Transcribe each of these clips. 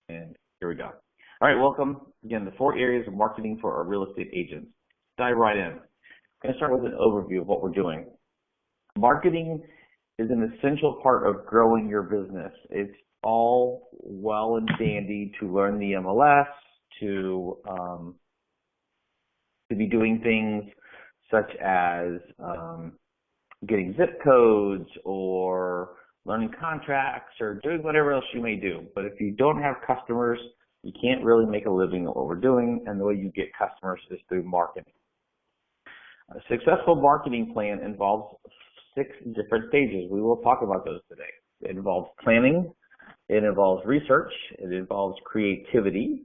And here we go. All right, welcome. Again, the 4 areas of marketing for our real estate agents. Dive right in. I'm going to start with an overview of what we're doing. Marketing is an essential part of growing your business. It's all well and dandy to learn the MLS, to be doing things such as getting zip codes or learning contracts or doing whatever else you may do. But if you don't have customers, you can't really make a living at what we're doing, and the way you get customers is through marketing. A successful marketing plan involves 6 different stages. We will talk about those today. It involves planning, it involves research, it involves creativity,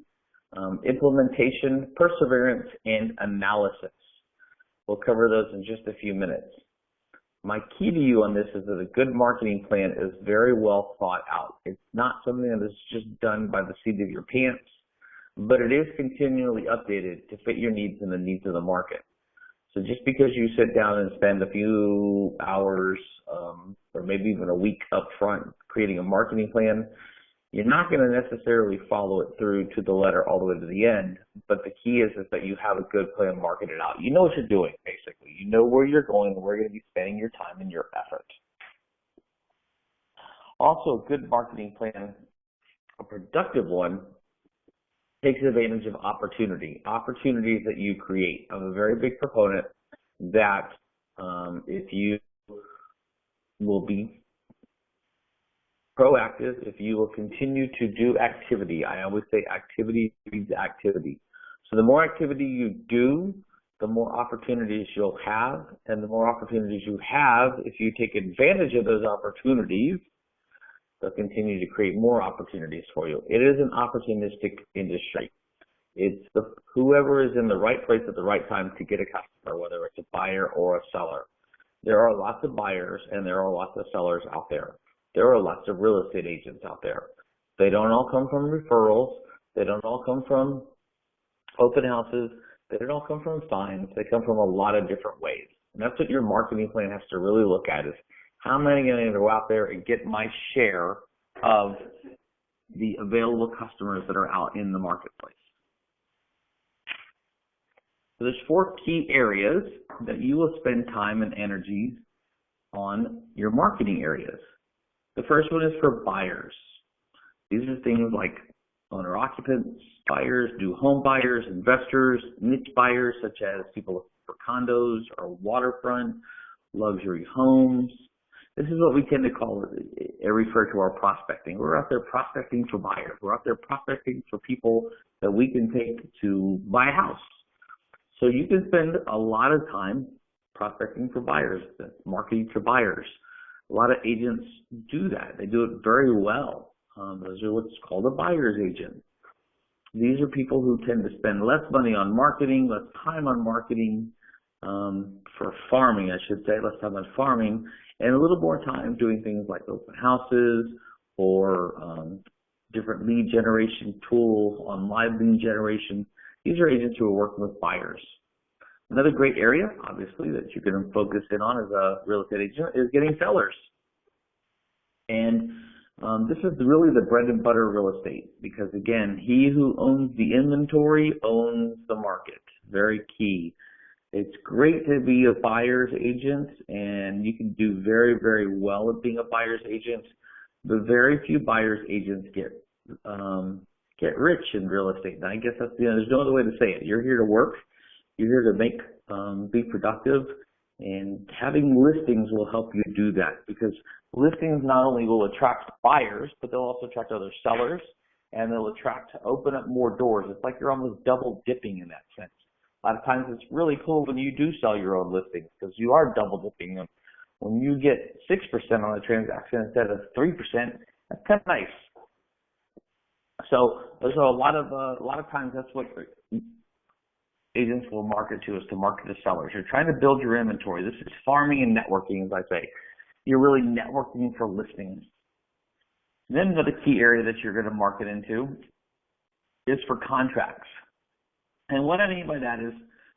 implementation, perseverance, and analysis. We'll cover those in just a few minutes. My key to you on this is that a good marketing plan is very well thought out. It's not something that is just done by the seat of your pants, but it is continually updated to fit your needs and the needs of the market. So just because you sit down and spend a few hours or maybe even a week up front creating a marketing plan, you're not going to necessarily follow it through to the letter all the way to the end, but the key is that you have a good plan marketed out. You know what you're doing, basically. You know where you're going and where you're going to be spending your time and your effort. Also, a good marketing plan, a productive one, takes advantage of opportunities that you create. I'm a very big proponent that if you will be proactive, if you will continue to do activity. I always say activity breeds activity. So the more activity you do, the more opportunities you'll have, and the more opportunities you have, if you take advantage of those opportunities, they'll continue to create more opportunities for you. It is an opportunistic industry. It's whoever is in the right place at the right time to get a customer, whether it's a buyer or a seller. There are lots of buyers and there are lots of sellers out there. There are lots of real estate agents out there. They don't all come from referrals. They don't all come from open houses. They don't all come from signs. They come from a lot of different ways. And that's what your marketing plan has to really look at is how am I going to go out there and get my share of the available customers that are out in the marketplace. So there's 4 key areas that you will spend time and energy on your marketing areas. The first one is for buyers. These are things like owner-occupants, buyers, new home buyers, investors, niche buyers such as people looking for condos or waterfront, luxury homes. This is what we tend to call refer to our prospecting. We're out there prospecting for buyers. We're out there prospecting for people that we can take to buy a house. So you can spend a lot of time prospecting for buyers, marketing to buyers. A lot of agents do that. They do it very well. Those are what's called a buyer's agent. These are people who tend to spend less money on marketing, less time on marketing, for farming, I should say, less time on farming, and a little more time doing things like open houses or different lead generation tools, online lead generation. These are agents who are working with buyers. Another great area, obviously, that you can focus in on as a real estate agent is getting sellers. And this is really the bread and butter of real estate because, again, he who owns the inventory owns the market. Very key. It's great to be a buyer's agent, and you can do very, very well at being a buyer's agent. But very few buyer's agents get rich in real estate. And I guess that's there's no other way to say it. You're here to work. You're here to make, be productive, and having listings will help you do that because listings not only will attract buyers, but they'll also attract other sellers, and they'll open up more doors. It's like you're almost double dipping in that sense. A lot of times it's really cool when you do sell your own listings because you are double dipping them. When you get 6% on a transaction instead of 3%, that's kind of nice. So there's a lot of times that's what agents will market to is to market to sellers. You're trying to build your inventory. This is farming and networking, as I say. You're really networking for listings. Then another key area that you're going to market into is for contracts. And what I mean by that is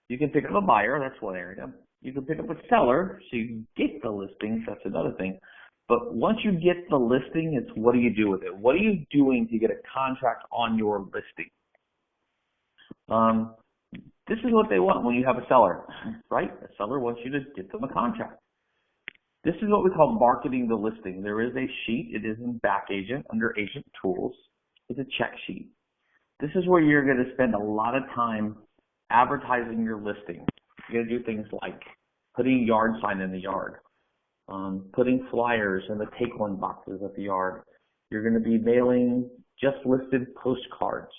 you can pick up a buyer, that's one area. You can pick up a seller, so you can get the listings, that's another thing. But once you get the listing, it's what do you do with it? What are you doing to get a contract on your listing? This is what they want when you have a seller, right? A seller wants you to get them a contract. This is what we call marketing the listing. There is a sheet. It is in Back Agent under Agent Tools. It's a check sheet. This is where you're going to spend a lot of time advertising your listing. You're going to do things like putting a yard sign in the yard, putting flyers in the take one boxes at the yard. You're going to be mailing just listed postcards.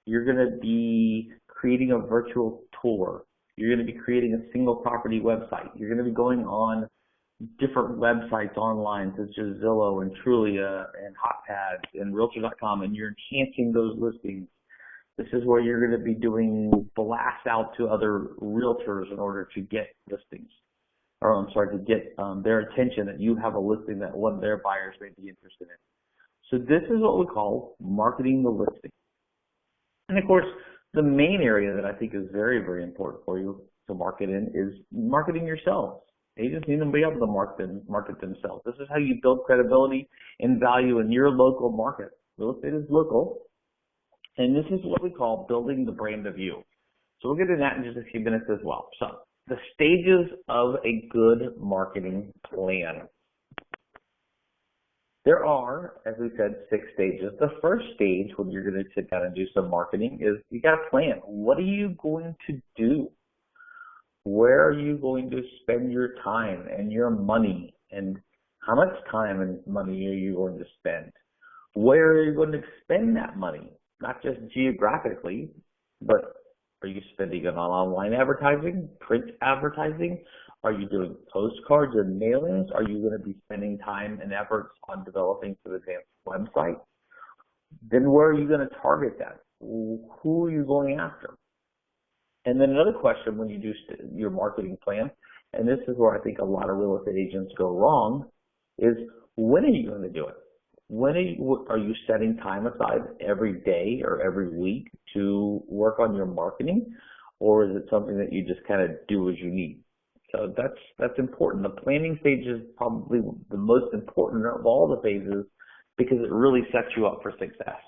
You're going to be creating a virtual tour. You're going to be creating a single property website. You're going to be going on different websites online such as Zillow and Trulia and HotPads and Realtor.com, and you're enhancing those listings. This is where you're going to be doing blasts out to other realtors in order to get listings, or I'm sorry, to get their attention that you have a listing that one of their buyers may be interested in. So this is what we call marketing the listing. And of course, the main area that I think is very, very important for you to market in is marketing yourselves. Agents need to be able to market themselves. This is how you build credibility and value in your local market. Real estate is local, and this is what we call building the brand of you. So we'll get into that in just a few minutes as well. So the stages of a good marketing plan. There are, as we said, 6 stages. The first stage when you're going to sit down and do some marketing is you got to plan. What are you going to do? Where are you going to spend your time and your money? And how much time and money are you going to spend? Where are you going to spend that money? Not just geographically, but are you spending it on online advertising, print advertising? Are you doing postcards and mailings? Are you going to be spending time and efforts on developing an advanced website? Then where are you going to target that? Who are you going after? And then another question when you do your marketing plan, and this is where I think a lot of real estate agents go wrong, is when are you going to do it? When are you setting time aside every day or every week to work on your marketing, or is it something that you just kind of do as you need? So that's important. The planning stage is probably the most important of all the phases because it really sets you up for success.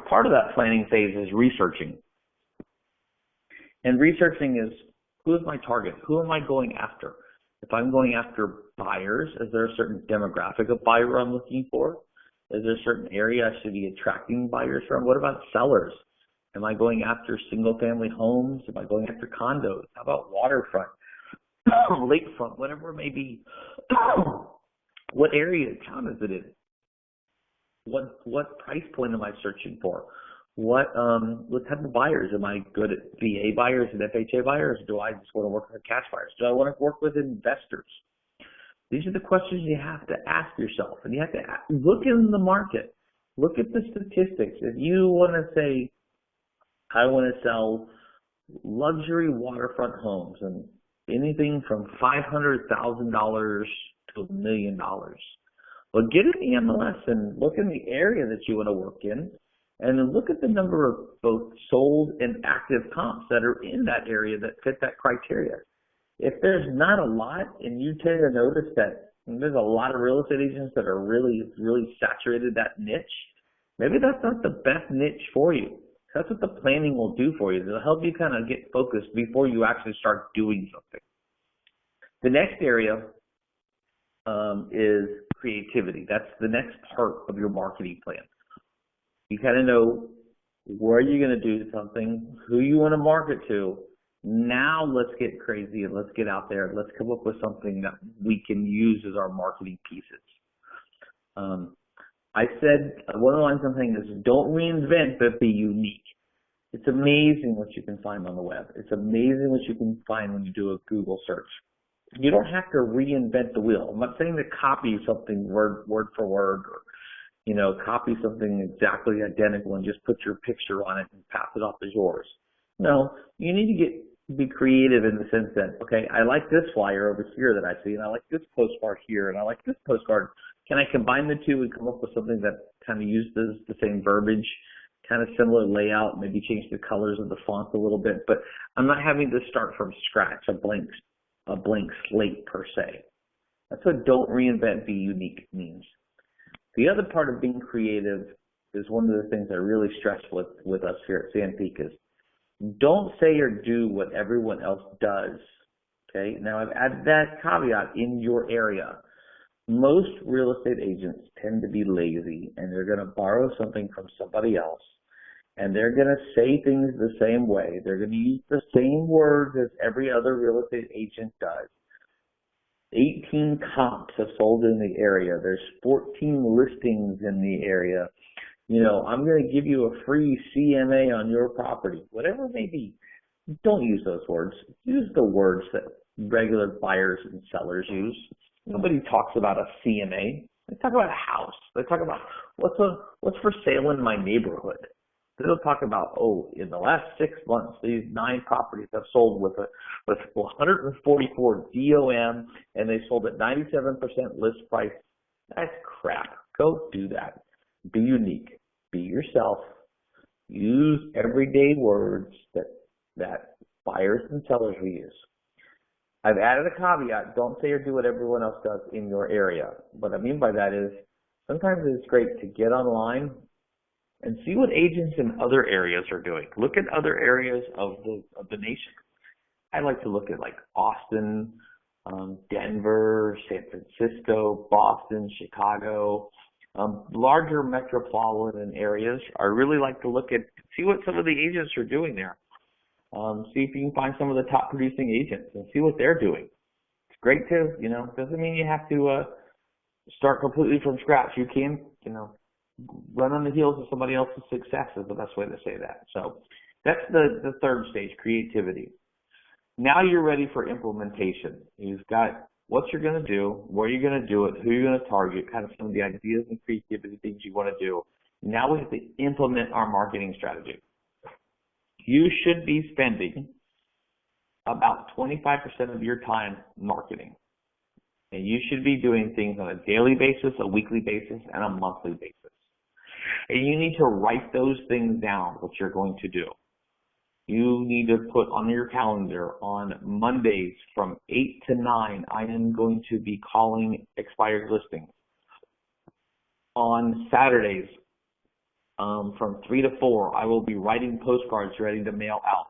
Part of that planning phase is researching. And researching is, who is my target? Who am I going after? If I'm going after buyers, is there a certain demographic of buyer I'm looking for? Is there a certain area I should be attracting buyers from? What about sellers? Am I going after single-family homes? Am I going after condos? How about waterfront, lakefront, whatever it may be? What area of town is it in? What price point am I searching for? What type of buyers? Am I good at VA buyers and FHA buyers? Do I just want to work with cash buyers? Do I want to work with investors? These are the questions you have to ask yourself, and you have to look in the market. Look at the statistics. If you want to say, I want to sell luxury waterfront homes and anything from $500,000 to $1 million, well, get in the MLS and look in the area that you want to work in. And then look at the number of both sold and active comps that are in that area that fit that criteria. If there's not a lot, and you tend to notice that there's a lot of real estate agents that are really, really saturated that niche, maybe that's not the best niche for you. That's what the planning will do for you. It'll help you kind of get focused before you actually start doing something. The next area is creativity. That's the next part of your marketing plan. You kind of know where you're going to do something, who you want to market to. Now let's get crazy and let's get out there. Let's come up with something that we can use as our marketing pieces. I said one of the lines I'm saying is don't reinvent, but be unique. It's amazing what you can find on the web. It's amazing what you can find when you do a Google search. You don't have to reinvent the wheel. I'm not saying to copy something word for word or copy something exactly identical and just put your picture on it and pass it off as yours. No, you need to be creative in the sense that, okay, I like this flyer over here that I see, and I like this postcard here, and I like this postcard. Can I combine the two and come up with something that kind of uses the same verbiage, kind of similar layout, maybe change the colors of the font a little bit, but I'm not having to start from scratch, a blank slate per se. That's what don't reinvent, be unique means. The other part of being creative is one of the things I really stress with us here at Sandpeak is don't say or do what everyone else does. Okay, now I've added that caveat in your area. Most real estate agents tend to be lazy and they're going to borrow something from somebody else and they're going to say things the same way. They're going to use the same words as every other real estate agent does. 18 comps have sold in the area. There's 14 listings in the area. You know, I'm going to give you a free CMA on your property. Whatever it may be, don't use those words. Use the words that regular buyers and sellers use. Nobody talks about a CMA. They talk about a house. They talk about what's for sale in my neighborhood. They don't talk about, oh, in the last 6 months, these 9 properties have sold with 144 DOM, and they sold at 97% list price. That's crap. Go do that. Be unique. Be yourself. Use everyday words that buyers and sellers will use. I've added a caveat. Don't say or do what everyone else does in your area. What I mean by that is sometimes it's great to get online and see what agents in other areas are doing. Look at other areas of the nation. I like to look at like Austin, Denver, San Francisco, Boston, Chicago, larger metropolitan areas. I really like to see what some of the agents are doing there. See if you can find some of the top producing agents and see what they're doing. It's great to, doesn't mean you have to start completely from scratch. You can, run on the heels of somebody else's success is the best way to say that. So that's the third stage, creativity. Now you're ready for implementation. You've got what you're going to do, where you're going to do it, who you're going to target, kind of some of the ideas and creativity things you want to do. Now we have to implement our marketing strategy. You should be spending about 25% of your time marketing. And you should be doing things on a daily basis, a weekly basis, and a monthly basis. And you need to write those things down, what you're going to do. You need to put on your calendar on Mondays from 8 to 9, I am going to be calling expired listings. On Saturdays, from 3 to 4, I will be writing postcards ready to mail out.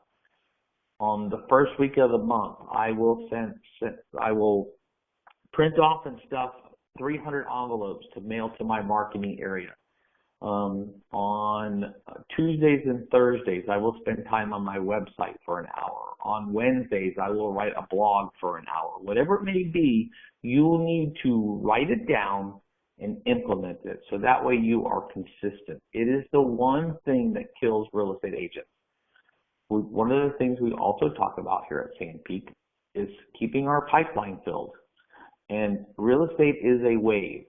On the first week of the month, I will print off and stuff 300 envelopes to mail to my marketing area. On Tuesdays and Thursdays, I will spend time on my website for an hour. On Wednesdays, I will write a blog for an hour. Whatever it may be, you will need to write it down and implement it. So that way you are consistent. It is the one thing that kills real estate agents. One of the things we also talk about here at Sandpeak is keeping our pipeline filled. And real estate is a wave.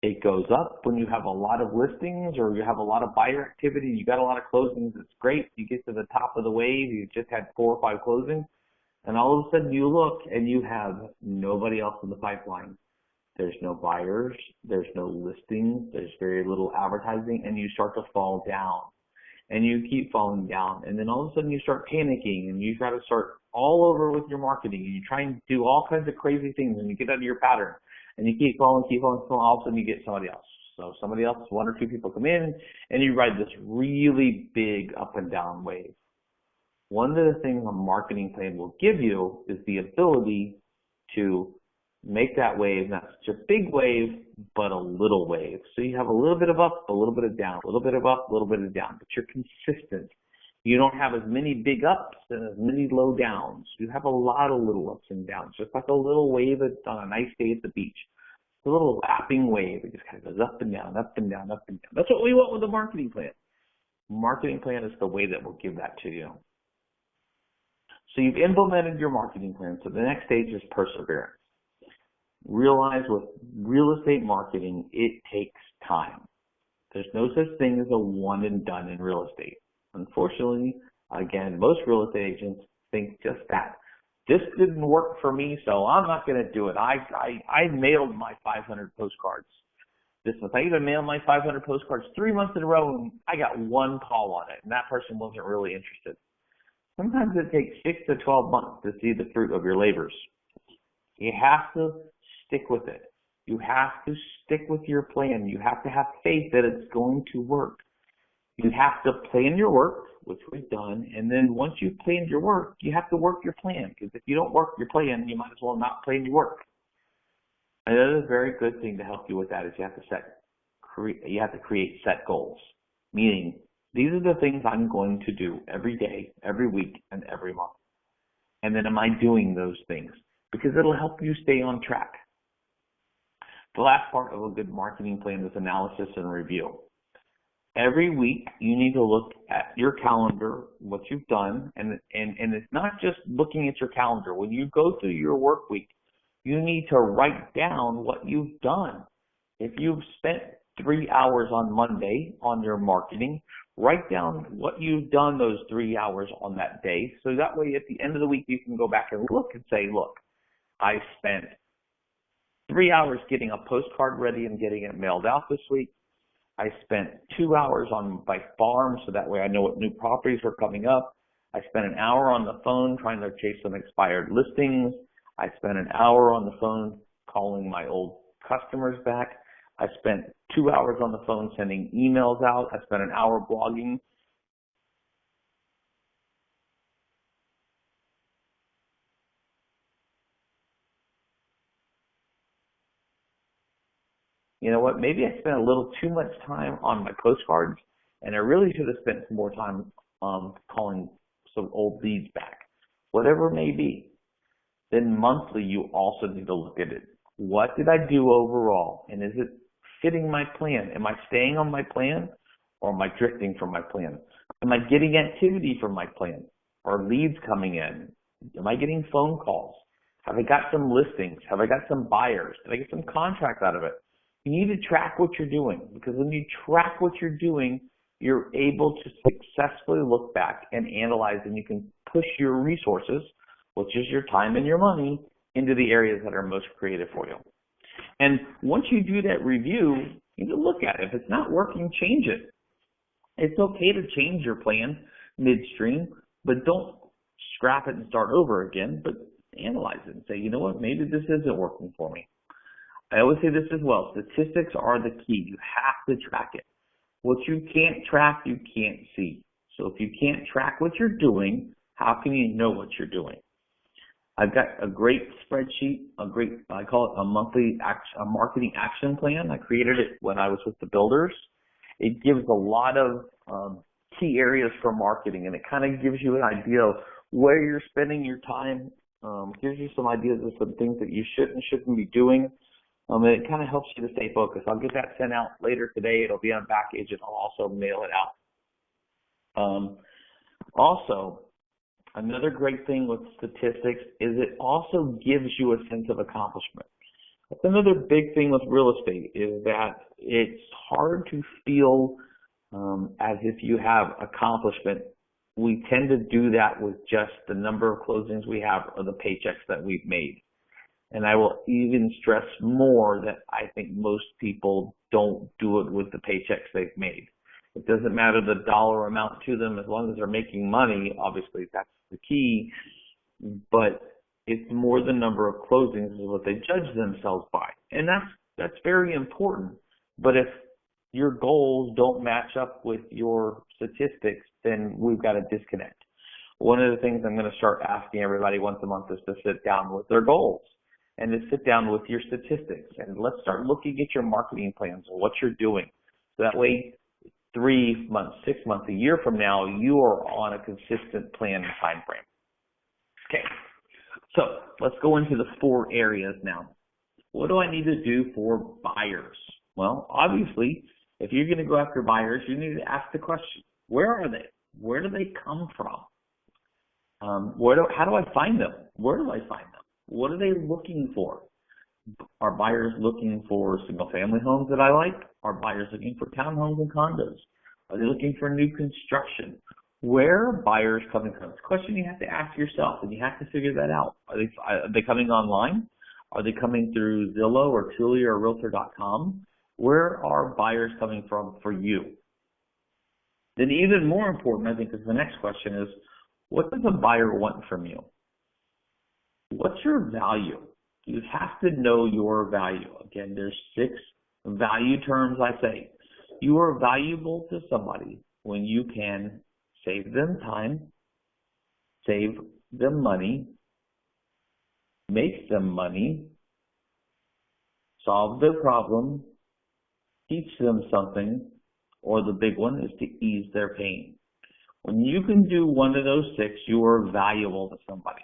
It goes up when you have a lot of listings or you have a lot of buyer activity. You got a lot of closings. It's great. You get to the top of the wave. You just had 4 or 5 closings. And all of a sudden you look and you have nobody else in the pipeline. There's no buyers. There's no listings. There's very little advertising. And you start to fall down. And you keep falling down. And then all of a sudden you start panicking. And you got to start all over with your marketing. And you try and do all kinds of crazy things. And you get out of your pattern. And you keep falling, all of a sudden you get somebody else. So somebody else, 1 or 2 people come in, and you ride this really big up and down wave. One of the things a marketing plan will give you is the ability to make that wave not such a big wave, but a little wave. So you have a little bit of up, a little bit of down, a little bit of up, a little bit of down, but you're consistent. You don't have as many big ups and as many low downs. You have a lot of little ups and downs, just like a little wave on a nice day at the beach. It's a little lapping wave. It just kind of goes up and down, up and down, up and down. That's what we want with a marketing plan. Marketing plan is the way that will give that to you. So you've implemented your marketing plan. So the next stage is perseverance. Realize with real estate marketing, it takes time. There's no such thing as a one and done in real estate. Unfortunately, again, most real estate agents think just that. This didn't work for me, so I'm not going to do it. I mailed my 500 postcards this month. I even mailed my 500 postcards 3 months in a row, and I got 1 call on it, and that person wasn't really interested. Sometimes it takes 6 to 12 months to see the fruit of your labors. You have to stick with it. You have to stick with your plan. You have to have faith that it's going to work. You have to plan your work, which we've done, and then once you've planned your work, you have to work your plan, because if you don't work your plan, you might as well not plan your work. Another very good thing to help you with that is you have to create set goals, meaning these are the things I'm going to do every day, every week, and every month. And then am I doing those things? Because it'll help you stay on track. The last part of a good marketing plan is analysis and review. Every week, you need to look at your calendar, what you've done, and it's not just looking at your calendar. When you go through your work week, you need to write down what you've done. If you've spent 3 hours on Monday on your marketing, write down what you've done those 3 hours on that day. So that way at the end of the week, you can go back and look and say, look, I spent 3 hours getting a postcard ready and getting it mailed out this week. I spent 2 hours on my farm, so that way I know what new properties are coming up. I spent an hour on the phone trying to chase some expired listings. I spent an hour on the phone calling my old customers back. I spent 2 hours on the phone sending emails out. I spent an hour blogging. You know what? Maybe I spent a little too much time on my postcards, and I really should have spent some more time calling some old leads back. Whatever it may be. Then monthly, you also need to look at it. What did I do overall? And is it fitting my plan? Am I staying on my plan, or am I drifting from my plan? Am I getting activity from my plan? Are leads coming in? Am I getting phone calls? Have I got some listings? Have I got some buyers? Did I get some contracts out of it? You need to track what you're doing, because when you track what you're doing, you're able to successfully look back and analyze, and you can push your resources, which is your time and your money, into the areas that are most creative for you. And once you do that review, you need to look at it. If it's not working, change it. It's okay to change your plan midstream, but don't scrap it and start over again, but analyze it and say, you know what, maybe this isn't working for me. I always say this as well. Statistics are the key. You have to track it. What you can't track, you can't see. So if you can't track what you're doing, how can you know what you're doing? I've got a great spreadsheet, I call it a monthly marketing action plan. I created it when I was with the builders. It gives a lot of key areas for marketing, and it kind of gives you an idea of where you're spending your time, gives you some ideas of some things that you should and shouldn't be doing. And it kind of helps you to stay focused. I'll get that sent out later today. It'll be on package, and I'll also mail it out. Also, another great thing with statistics is it also gives you a sense of accomplishment. That's another big thing with real estate, is that it's hard to feel as if you have accomplishment. We tend to do that with just the number of closings we have or the paychecks that we've made. And I will even stress more that I think most people don't do it with the paychecks they've made. It doesn't matter the dollar amount to them, as long as they're making money. Obviously, that's the key. But it's more the number of closings is what they judge themselves by. And that's very important. But if your goals don't match up with your statistics, then we've got a disconnect. One of the things I'm going to start asking everybody once a month is to sit down with their goals and to sit down with your statistics. And let's start looking at your marketing plans and what you're doing. So that way, 3 months, 6 months, a year from now, you are on a consistent plan and time frame. Okay, so let's go into the 4 areas now. What do I need to do for buyers? Well, obviously, if you're going to go after buyers, you need to ask the question, where are they? Where do they come from? How do I find them? Where do I find them? What are they looking for? Are buyers looking for single-family homes that I like? Are buyers looking for townhomes and condos? Are they looking for new construction? Where are buyers coming from? It's a question you have to ask yourself, and you have to figure that out. Are they coming online? Are they coming through Zillow or Trulia or Realtor.com? Where are buyers coming from for you? Then even more important, I think, is the next question is, what does a buyer want from you? What's your value? You have to know your value. Again, there's 6 value terms I say. You are valuable to somebody when you can save them time, save them money, make them money, solve their problem, teach them something, or the big one is to ease their pain. When you can do one of those 6, you are valuable to somebody.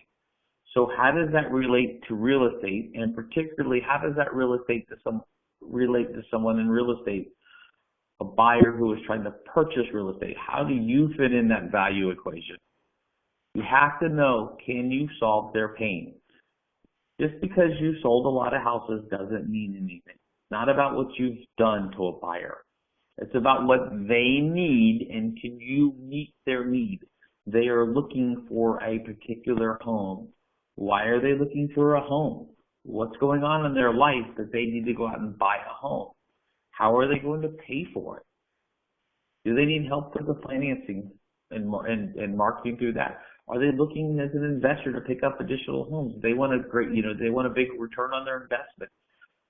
So how does that relate to real estate? And particularly, how does that relate to someone in real estate, a buyer who is trying to purchase real estate? How do you fit in that value equation? You have to know, can you solve their pain? Just because you sold a lot of houses doesn't mean anything. It's not about what you've done to a buyer. It's about what they need, and can you meet their need? They are looking for a particular home. Why are they looking for a home? What's going on in their life that they need to go out and buy a home? How are they going to pay for it? Do they need help with the financing and marketing through that? Are they looking as an investor to pick up additional homes? They want they want a big return on their investment.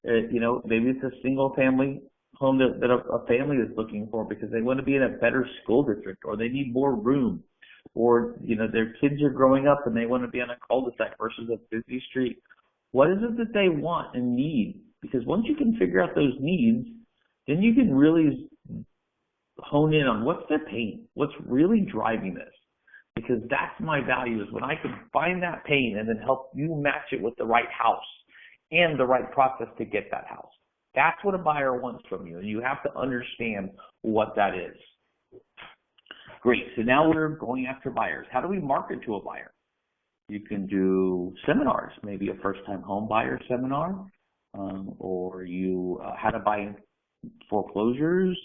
Maybe it's a single family home that a family is looking for because they want to be in a better school district, or they need more room, or their kids are growing up and they want to be on a cul-de-sac versus a busy street. What is it that they want and need? Because once you can figure out those needs, then you can really hone in on what's their pain, what's really driving this. Because that's my value, is when I can find that pain and then help you match it with the right house and the right process to get that house. That's what a buyer wants from you, and you have to understand what that is. Great. So now we're going after buyers. How do we market to a buyer? You can do seminars, maybe a first-time home buyer seminar, or how to buy foreclosures,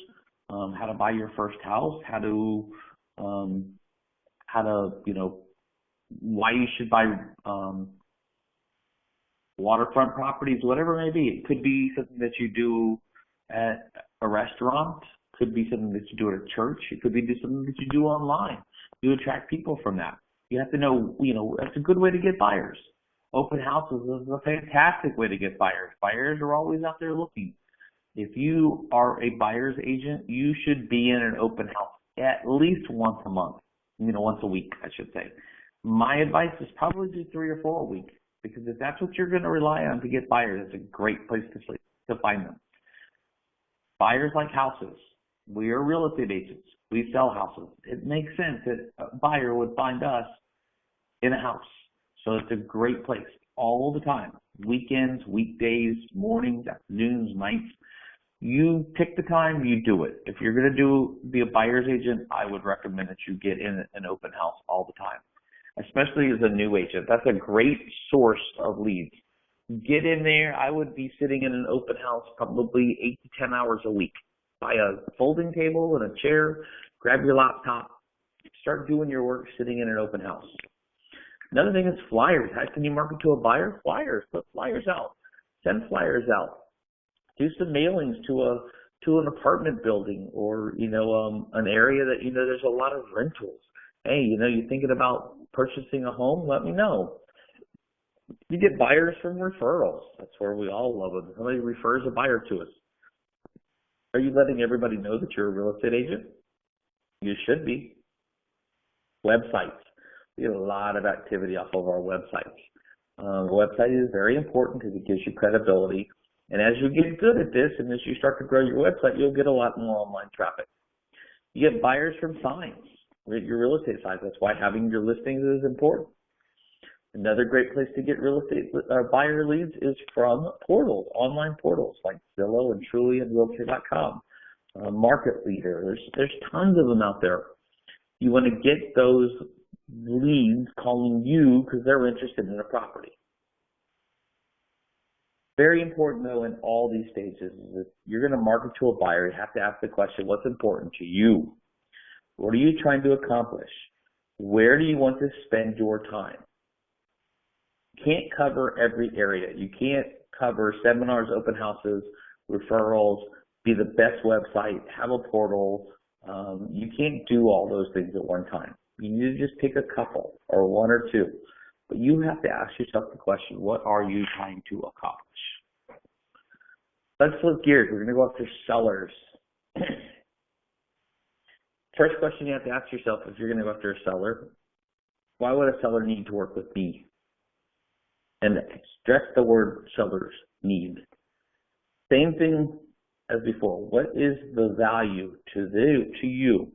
how to buy your first house, why you should buy waterfront properties, whatever it may be. It could be something that you do at a restaurant, could be something that you do at a church, it could be something that you do online. You attract people from that. You have to know, that's a good way to get buyers. Open houses is a fantastic way to get buyers. Buyers are always out there looking. If you are a buyer's agent, you should be in an open house at least once a month, once a week, I should say. My advice is probably do 3 or 4 a week, because if that's what you're going to rely on to get buyers, it's a great place to find them. Buyers like houses. We are real estate agents. We sell houses. It makes sense that a buyer would find us in a house. So it's a great place all the time. Weekends, weekdays, mornings, afternoons, nights. You pick the time, you do it. If you're going to be a buyer's agent, I would recommend that you get in an open house all the time, especially as a new agent. That's a great source of leads. Get in there. I would be sitting in an open house probably 8 to 10 hours a week. Buy a folding table and a chair, grab your laptop, start doing your work sitting in an open house. Another thing is flyers. How can you market to a buyer? Flyers. Put flyers out. Send flyers out. Do some mailings to an apartment building, or an area that there's a lot of rentals. Hey, you're thinking about purchasing a home? Let me know. You get buyers from referrals. That's where we all love it. Somebody refers a buyer to us. Are you letting everybody know that you're a real estate agent? You should be. Websites. We have a lot of activity off of our websites. The website is very important because it gives you credibility. And as you get good at this, and as you start to grow your website, you'll get a lot more online traffic. You get buyers from signs, your real estate signs. That's why having your listings is important. Another great place to get real estate buyer leads is from portals, online portals like Zillow and Truly and Realtor.com. Market Leader. There's tons of them out there. You want to get those leads calling you because they're interested in a property. Very important, though, in all these stages is that you're going to market to a buyer. You have to ask the question, what's important to you? What are you trying to accomplish? Where do you want to spend your time? You can't cover every area. You can't cover seminars, open houses, referrals, be the best website, have a portal. You can't do all those things at one time. You need to just pick a couple or one or two. But you have to ask yourself the question, what are you trying to accomplish? Let's flip gears. We're going to go after sellers. First question you have to ask yourself if you're going to go after a seller, why would a seller need to work with me? And stress the word sellers need. Same thing as before. What is the value to you?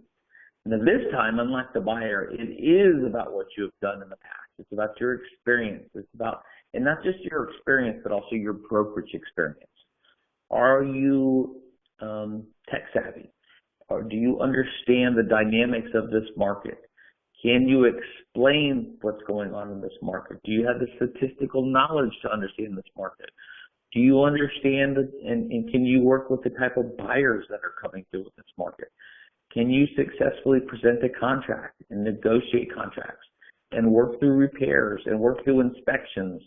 Now this time, unlike the buyer, it is about what you have done in the past. It's about your experience. It's about, and not just your experience, but also your brokerage experience. Are you tech savvy? Or do you understand the dynamics of this market? Can you explain what's going on in this market? Do you have the statistical knowledge to understand this market? Do you understand and can you work with the type of buyers that are coming through with this market? Can you successfully present a contract and negotiate contracts and work through repairs and work through inspections?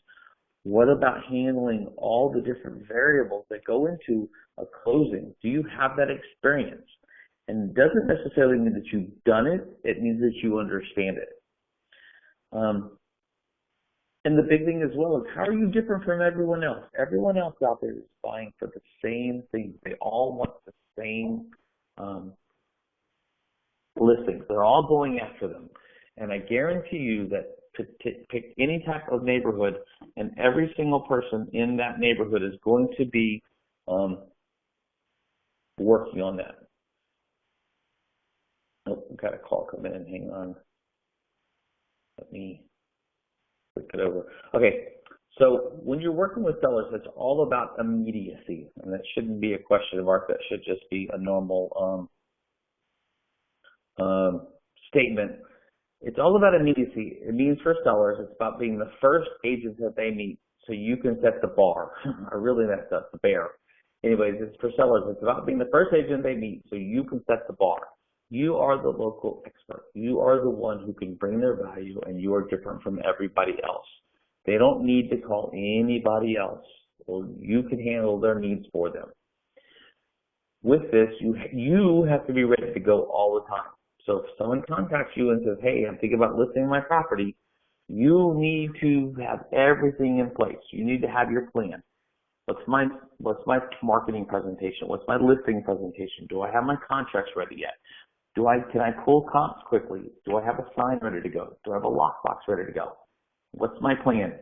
What about handling all the different variables that go into a closing? Do you have that experience? And it doesn't necessarily mean that you've done it. It means that you understand it. And the big thing as well is, how are you different from everyone else? Everyone else out there is buying for the same thing. They all want the same listings. They're all going after them. And I guarantee you that to pick any type of neighborhood, and every single person in that neighborhood is going to be working on that. Oh, got a call coming in. Hang on. Let me click it over. Okay, so when you're working with sellers, it's all about immediacy, and that shouldn't be a question mark. That should just be a normal statement. It's all about immediacy. It means for sellers, it's about being the first agent that they meet, so you can set the bar. I really messed up the bear. Anyways, it's for sellers. It's about being the first agent they meet, so you can set the bar. You are the local expert. You are the one who can bring their value, and you are different from everybody else. They don't need to call anybody else, or you can handle their needs for them. With this, you have to be ready to go all the time. So if someone contacts you and says, hey, I'm thinking about listing my property, you need to have everything in place. You need to have your plan. What's my marketing presentation? What's my listing presentation? Do I have my contracts ready yet? Can I pull comps quickly? Do I have a sign ready to go? Do I have a lockbox ready to go? What's my plan?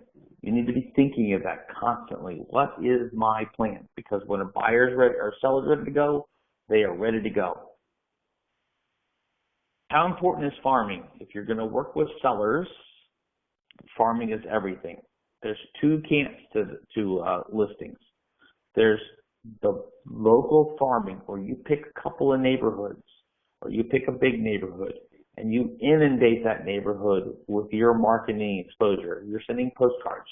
You need to be thinking of that constantly. What is my plan? Because when a buyer's ready or seller's ready to go, they are ready to go. How important is farming? If you're going to work with sellers, farming is everything. There's two camps to listings. There's the local farming, where you pick a couple of neighborhoods, or you pick a big neighborhood, and you inundate that neighborhood with your marketing exposure. You're sending postcards.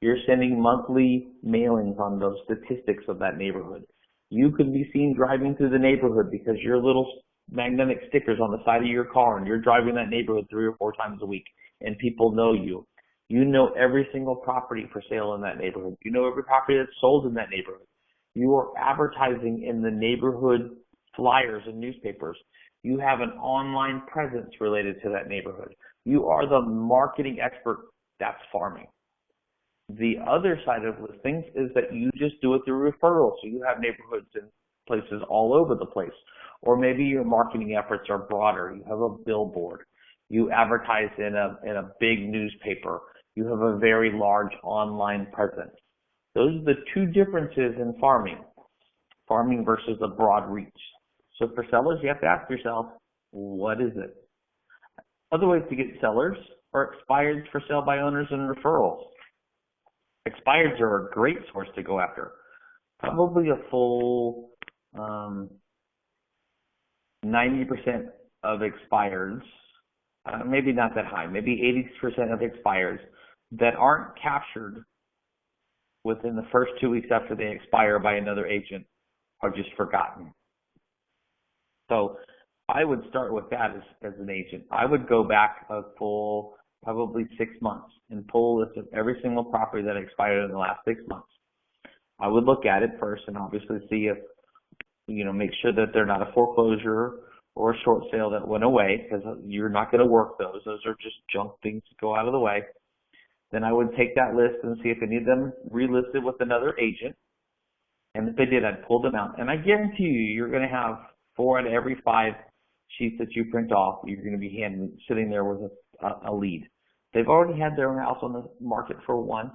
You're sending monthly mailings on those statistics of that neighborhood. You could be seen driving through the neighborhood because your little magnetic stickers on the side of your car, and you're driving that neighborhood 3 or 4 times a week, and people know you. You know every single property for sale in that neighborhood. You know every property that's sold in that neighborhood. You are advertising in the neighborhood flyers and newspapers. You have an online presence related to that neighborhood. You are the marketing expert. That's farming. The other side of listings is that you just do it through referrals. So you have neighborhoods and places all over the place. Or maybe your marketing efforts are broader. You have a billboard. You advertise in a big newspaper. You have a very large online presence. Those are the two differences in farming versus a broad reach. So for sellers, you have to ask yourself, what is it? Other ways to get sellers are expireds for sale by owners and referrals. Expireds are a great source to go after. Probably a full 90% of expireds, maybe not that high, maybe 80% of expireds that aren't captured within the first 2 weeks after they expire by another agent are just forgotten. So I would start with that as an agent. I would go back a full probably 6 months and pull a list of every single property that expired in the last 6 months. I would look at it first and obviously see if, make sure that they're not a foreclosure or a short sale that went away, because you're not going to work those. Those are just junk things to go out of the way. then I would take that list and see if any of them relisted with another agent. And if they did, I'd pull them out. And I guarantee you're going to have 4 out of every 5 sheets that you print off, you're going to be sitting there with a lead. They've already had their house on the market for once.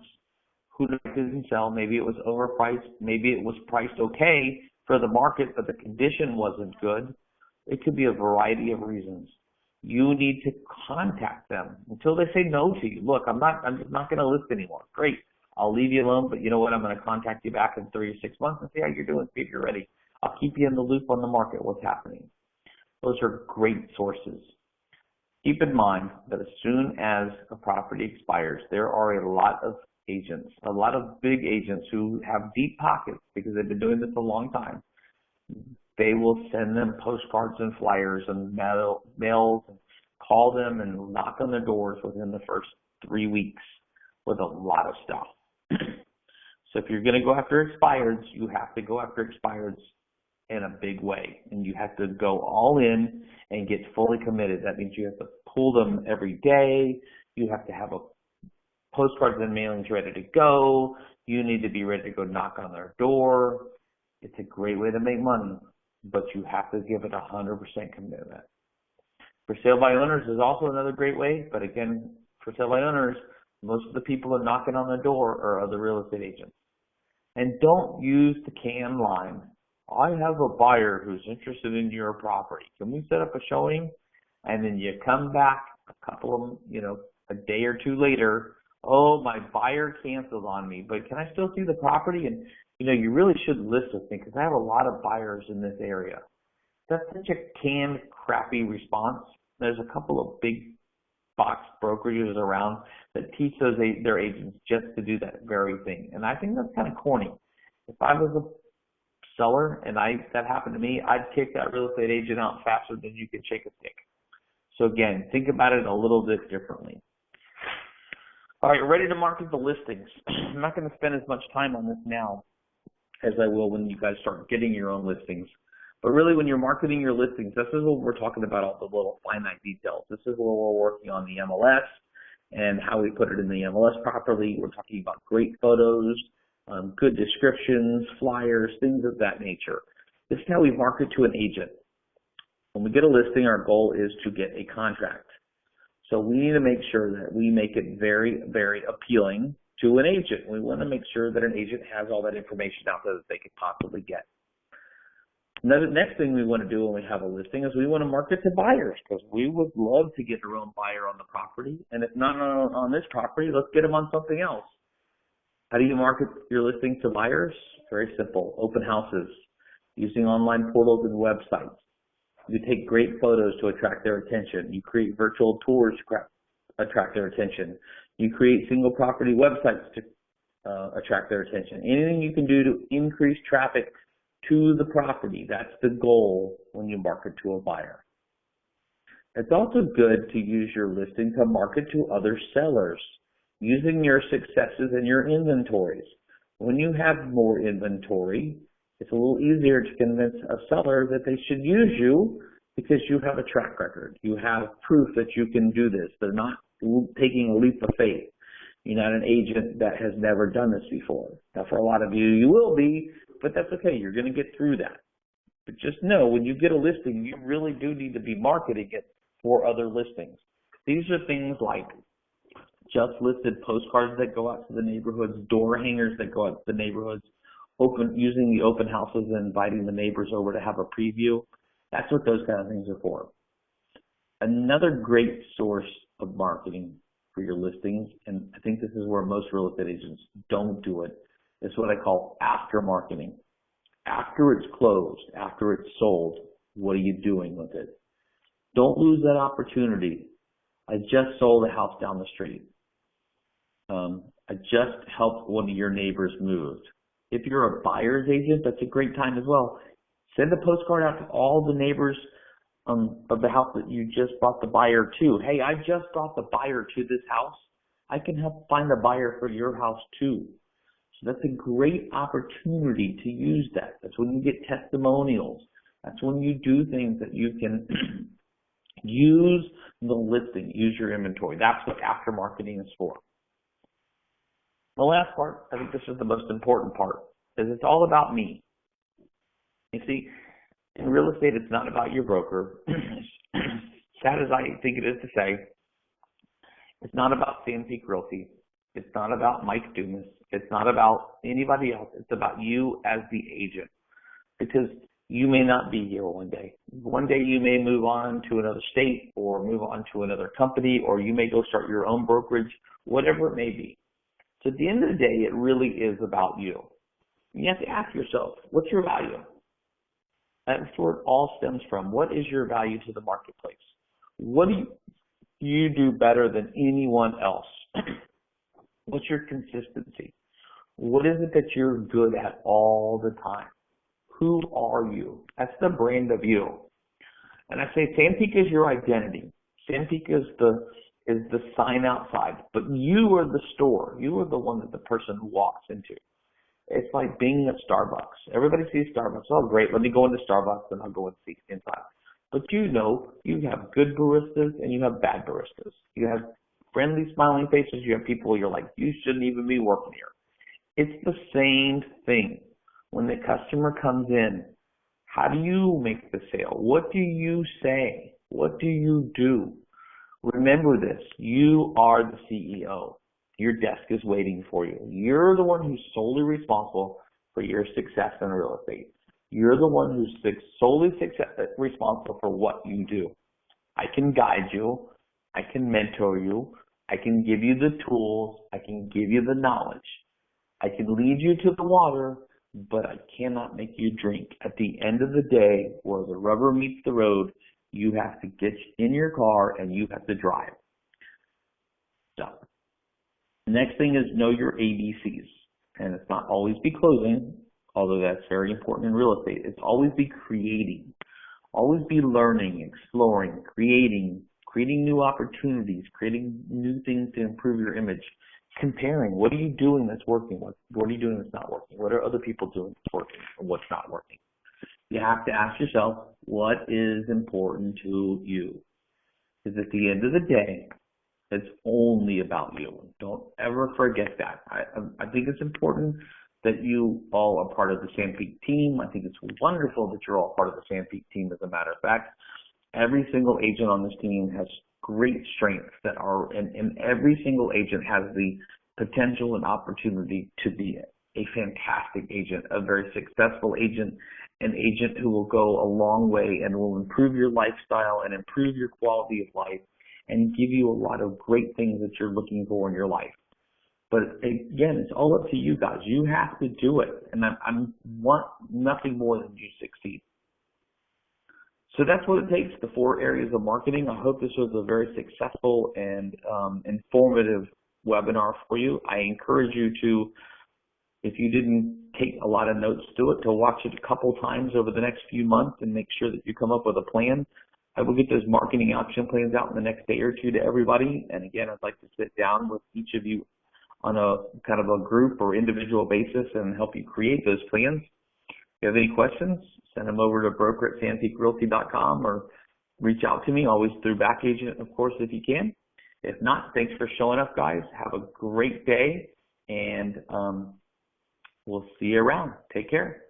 Who didn't sell? Maybe it was overpriced. Maybe it was priced okay for the market, but the condition wasn't good. It could be a variety of reasons. You need to contact them until they say no to you. Look, I'm just not going to list anymore. Great. I'll leave you alone, but you know what? I'm going to contact you back in 3 or 6 months and see how you're doing, see if you're ready. I'll keep you in the loop on the market, what's happening. Those are great sources. Keep in mind that as soon as a property expires, there are a lot of agents, a lot of big agents who have deep pockets because they've been doing this a long time. They will send them postcards and flyers and mails and call them and knock on their doors within the first 3 weeks with a lot of stuff. So if you're going to go after expireds, you have to go after expireds in a big way, and you have to go all in and get fully committed. That means you have to pull them every day. You have to have a postcards and mailings ready to go. You need to be ready to go knock on their door. It's a great way to make money, but you have to give it 100% commitment. For sale by owners is also another great way, but again, for sale by owners, most of the people who are knocking on the door are other real estate agents. And don't use the can line. I have a buyer who's interested in your property. Can we set up a showing? And then you come back a day or two later. Oh, my buyer canceled on me, but can I still see the property? And, you really should list with me because I have a lot of buyers in this area. That's such a canned, crappy response. There's a couple of big box brokerages around that teach their agents just to do that very thing. And I think that's kind of corny. If I was a seller and that happened to me, I'd kick that real estate agent out faster than you could shake a stick. So again, think about it a little bit differently. All right, ready to market the listings. I'm not going to spend as much time on this now as I will when you guys start getting your own listings. But really, when you're marketing your listings, this is what we're talking about, all the little finite details. This is where we're working on the MLS and how we put it in the MLS properly. We're talking about great photos, good descriptions, flyers, things of that nature. This is how we market to an agent. When we get a listing, our goal is to get a contract. So we need to make sure that we make it very, very appealing to an agent. We want to make sure that an agent has all that information out there that they could possibly get. The next thing we want to do when we have a listing is we want to market to buyers because we would love to get our own buyer on the property. And if not on this property, let's get them on something else. How do you market your listings to buyers? Very simple. Open houses, using online portals and websites. You take great photos to attract their attention. You create virtual tours to attract their attention. You create single property websites to attract their attention. Anything you can do to increase traffic to the property, that's the goal when you market to a buyer. It's also good to use your listing to market to other sellers, using your successes and your inventories. When you have more inventory, it's a little easier to convince a seller that they should use you because you have a track record. You have proof that you can do this. They're not taking a leap of faith. You're not an agent that has never done this before. Now, for a lot of you, you will be, but that's okay. You're going to get through that. But just know, when you get a listing, you really do need to be marketing it for other listings. These are things like just listed postcards that go out to the neighborhoods, door hangers that go out to the neighborhoods, using the open houses and inviting the neighbors over to have a preview. That's what those kind of things are for. Another great source of marketing for your listings, and I think this is where most real estate agents don't do it, is what I call after marketing. After it's closed, after it's sold, what are you doing with it? Don't lose that opportunity. I just sold a house down the street. I just helped one of your neighbors move. If you're a buyer's agent, that's a great time as well. Send a postcard out to all the neighbors of the house that you just brought the buyer to. Hey, I just brought the buyer to this house. I can help find a buyer for your house too. So that's a great opportunity to use that. That's when you get testimonials. That's when you do things that you can use the listing, use your inventory. That's what after marketing is for. The last part, I think this is the most important part, is it's all about me. You see, in real estate, it's not about your broker. Sad as I think it is to say, it's not about Sandpeak Realty. It's not about Mike Dumas. It's not about anybody else. It's about you as the agent, because you may not be here one day. One day you may move on to another state or move on to another company, or you may go start your own brokerage, whatever it may be. So at the end of the day, it really is about you. You have to ask yourself, what's your value? That's where it all stems from. What is your value to the marketplace? What do you do better than anyone else? What's your consistency? What is it that you're good at all the time? Who are you? That's the brand of you. And I say Sandpeak is your identity. Sandpeak is the sign outside, but you are the store. You are the one that the person walks into. It's like being at Starbucks. Everybody sees Starbucks. Oh, great. Let me go into Starbucks and I'll go and see inside. But you know, you have good baristas and you have bad baristas. You have friendly, smiling faces. You have people you're like, you shouldn't even be working here. It's the same thing. When the customer comes in, how do you make the sale? What do you say? What do you do? Remember this. You are the CEO. Your desk is waiting for you. You're the one who's solely responsible for your success in real estate. You're the one who's solely responsible for what you do. I can guide you. I can mentor you. I can give you the tools. I can give you the knowledge. I can lead you to the water, but I cannot make you drink. At the end of the day, where the rubber meets the road, you have to get in your car and you have to drive. So, the next thing is know your ABCs. And it's not always be closing, although that's very important in real estate. It's always be creating. Always be learning, exploring, creating new opportunities, creating new things to improve your image. Comparing, what are you doing that's working? What are you doing that's not working? What are other people doing that's working and what's not working? You have to ask yourself, what is important to you? Because at the end of the day, it's only about you. Don't ever forget that. I think it's important that you all are part of the Sandpeak team. I think it's wonderful that you're all part of the Sandpeak team. As a matter of fact, every single agent on this team has great strengths that are, and every single agent has the potential and opportunity to be a fantastic agent, a very successful agent, an agent who will go a long way and will improve your lifestyle and improve your quality of life and give you a lot of great things that you're looking for in your life. But again, it's all up to you guys. You have to do it. And I want nothing more than you succeed. So that's what it takes, the 4 areas of marketing. I hope this was a very successful and informative webinar for you. I encourage you to, if you didn't take a lot of notes to it, to watch it a couple times over the next few months and make sure that you come up with a plan. I will get those marketing action plans out in the next day or two to everybody. And again, I'd like to sit down with each of you on a kind of a group or individual basis and help you create those plans. If you have any questions, send them over to broker@sandpeakrealty.com or reach out to me, always through back agent, of course, if you can. If not, thanks for showing up, guys. Have a great day, and we'll see you around. Take care.